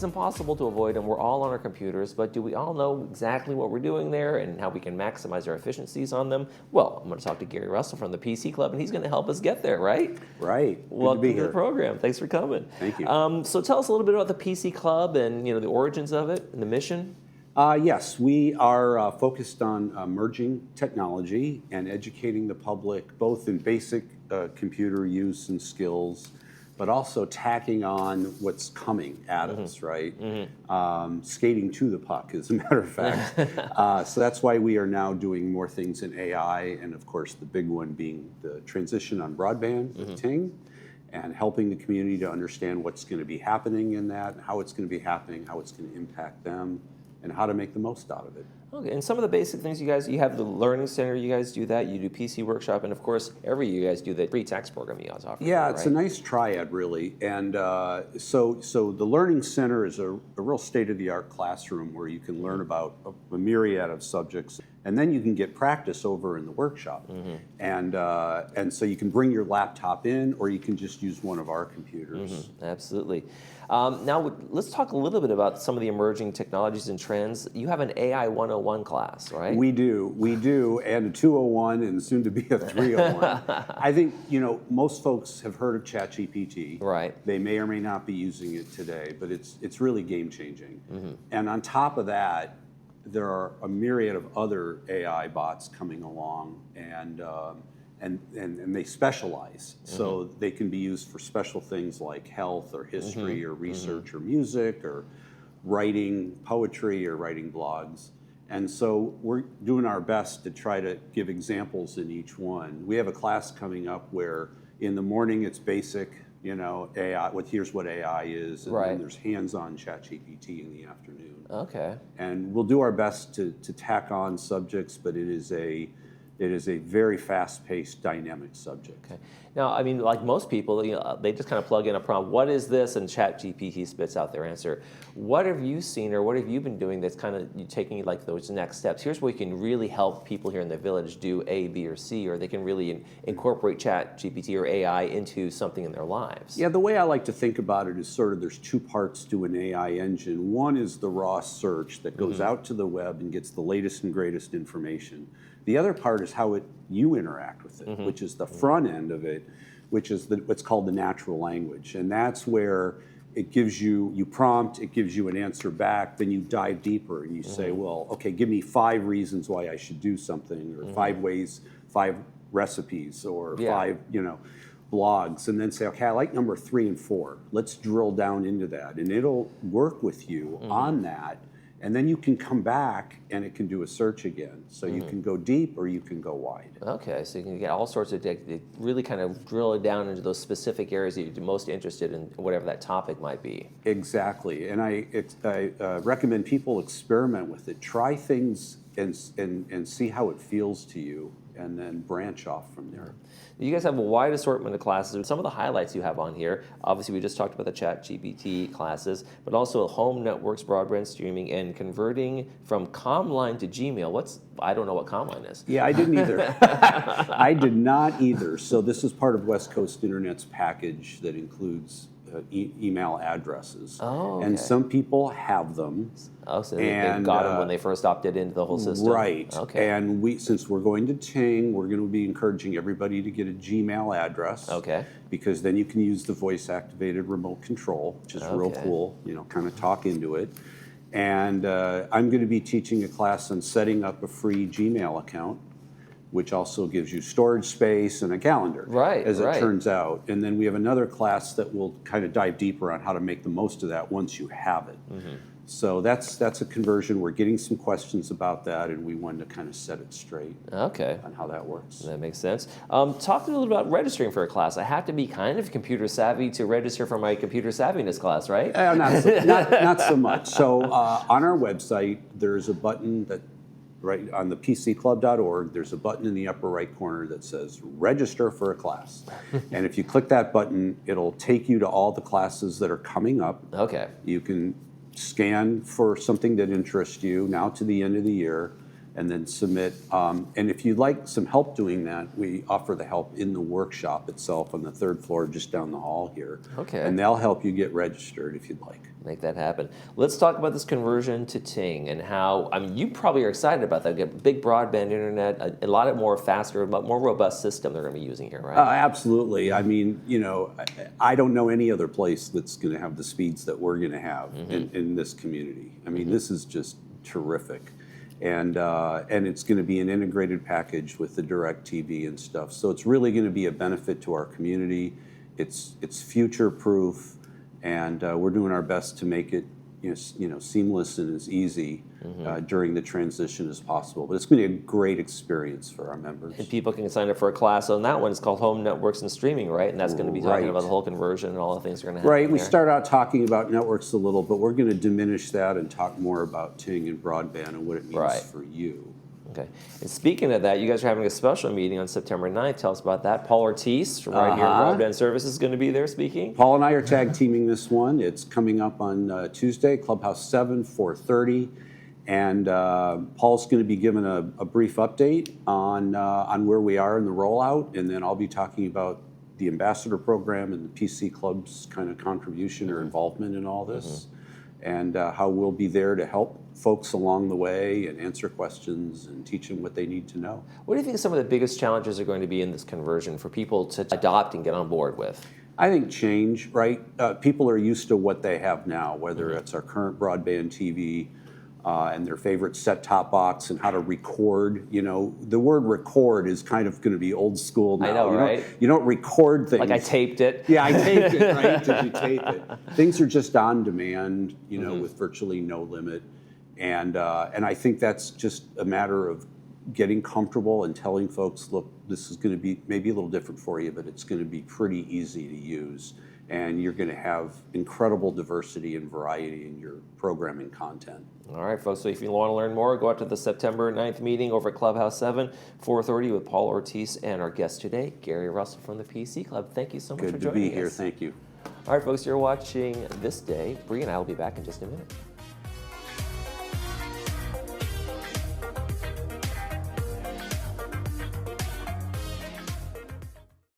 it's impossible to avoid them. We're all on our computers, but do we all know exactly what we're doing there and how we can maximize our efficiencies on them? Well, I'm going to talk to Gary Russell from the PC Club, and he's going to help us get there, right? Right. Welcome to the program. Thanks for coming. Thank you. So tell us a little bit about the PC Club and the origins of it and the mission. Yes, we are focused on merging technology and educating the public, both in basic computer use and skills, but also tacking on what's coming at us, right? Skating to the puck, as a matter of fact. So that's why we are now doing more things in AI, and of course the big one being the transition on broadband with Ting, and helping the community to understand what's going to be happening in that, how it's going to be happening, how it's going to impact them, and how to make the most out of it. Okay, and some of the basic things you have the Learning Center, you guys do that, you do PC Workshop, and of course, every year you guys do the free text program you guys offer. Yeah, right? It's a nice triad, really. And so the Learning Center is a real state-of-the-art classroom where you can learn about a myriad of subjects, and then you can get practice over in the workshop. And so you can bring your laptop in, or you can just use one of our computers. Absolutely. Now, let's talk a little bit about some of the emerging technologies and trends. You have an AI 101 class, right? We do, and a 201 and soon to be a 301. I think, most folks have heard of ChatGPT. Right. They may or may not be using it today, but it's really game-changing. And on top of that, there are a myriad of other AI bots coming along, and they specialize. So they can be used for special things like health or history or research or music or writing poetry or writing blogs. And so we're doing our best to try to give examples in each one. We have a class coming up where in the morning it's basic, AI, here's what AI is, and then there's hands-on ChatGPT in the afternoon. Okay. And we'll do our best to tack on subjects, but it is a very fast-paced, dynamic subject. Okay. Now, I mean, like most people, they just kind of plug in a prompt, what is this? And ChatGPT spits out their answer. What have you seen or what have you been doing that's kind of taking like those next steps? Here's where you can really help people here in the village do A, B, or C, or they can really incorporate ChatGPT or AI into something in their lives. Yeah, the way I like to think about it is sort of there's two parts to an AI engine. One is the raw search that goes out to the web and gets the latest and greatest information. The other part is how you interact with it, which is the front end of it, which is what's called the natural language. And that's where it gives you prompt, it gives you an answer back, then you dive deeper and you say, well, okay, give me 5 reasons why I should do something, or 5 recipes, or 5, blogs, and then say, okay, I like number 3 and 4. Let's drill down into that. And it'll work with you on that. And then you can come back and it can do a search again. So you can go deep or you can go wide. Okay, so you can get all sorts of, really kind of drill it down into those specific areas that you're most interested in, whatever that topic might be. Exactly, and I recommend people experiment with it. Try things and see how it feels to you, and then branch off from there. You guys have a wide assortment of classes. Some of the highlights you have on here, obviously we just talked about the ChatGPT classes, but also home networks, broadband streaming, and converting from Comline to Gmail. I don't know what Comline is. Yeah, I didn't either. I did not either. So this is part of West Coast Internet's package that includes email addresses. Oh, okay. And some people have them. Oh, so they got them when they first opted into the whole system. Right. Okay. And since we're going to Ting, we're going to be encouraging everybody to get a Gmail address. Okay. Because then you can use the voice-activated remote control, which is real cool, kind of talk into it. And I'm going to be teaching a class on setting up a free Gmail account, which also gives you storage space and a calendar, as it turns out. And then we have another class that will kind of dive deeper on how to make the most of that once you have it. So that's a conversion. We're getting some questions about that, and we wanted to kind of set it straight on how that works. That makes sense. Talk a little about registering for a class. I have to be kind of computer savvy to register for my computer savviness class, right? Not so much. So on our website, there's a button that right on the pcclub.org, there's a button in the upper right corner that says register for a class. And if you click that button, it'll take you to all the classes that are coming up. Okay. You can scan for something that interests you now to the end of the year. and then submit. And if you'd like some help doing that, we offer the help in the workshop itself on the 3rd floor just down the hall here. Okay. And they'll help you get registered if you'd like. Make that happen. Let's talk about this conversion to Ting and how, I mean, you probably are excited about that. Get big broadband internet, a lot more faster, more robust system they're going to be using here, right? Absolutely. I mean, you know, I don't know any other place that's going to have the speeds that we're going to have in this community. I mean, this is just terrific. And it's going to be an integrated package with the DirecTV and stuff. So it's really going to be a benefit to our community. It's future-proof. And we're doing our best to make it, seamless and as easy during the transition as possible. But it's going to be a great experience for our members. And people can sign up for a class on that one. It's called Home Networks and Streaming, right? And that's going to be talking about the whole conversion and all the things that are going to happen. Right. We start out talking about networks a little, but we're going to diminish that and talk more about Ting and broadband and what it means for you. Okay. And speaking of that, you guys are having a special meeting on September 9th. Tell us about that. Paul Ortiz from right here, Broadband Services, is going to be there speaking. Paul and I are tag teaming this one. It's coming up on Tuesday, Clubhouse 7, 4:30. And Paul's going to be giving a brief update on where we are in the rollout. And then I'll be talking about the ambassador program and the PC Club's kind of contribution or involvement in all this. And how we'll be there to help folks along the way and answer questions and teach them what they need to know. What do you think some of the biggest challenges are going to be in this conversion for people to adopt and get on board with? I think change, right? People are used to what they have now, whether it's our current broadband TV and their favorite set-top box and how to record. You know, the word record is kind of going to be old school now. I know, right? You don't record things. Like I taped it. Yeah, I taped it, right? Did you tape it? Things are just on demand, with virtually no limit. And I think that's just a matter of getting comfortable and telling folks, look, this is going to be maybe a little different for you, but it's going to be pretty easy to use. And you're going to have incredible diversity and variety in your programming content. All right, folks, so if you want to learn more, go out to the September 9th meeting over at Clubhouse 7, 4:30 with Paul Ortiz and our guest today, Gary Russell from the PC Club. Thank you so much for joining us. Good to be here. Thank you. All right, folks, you're watching This Day. Bree and I will be back in just a minute.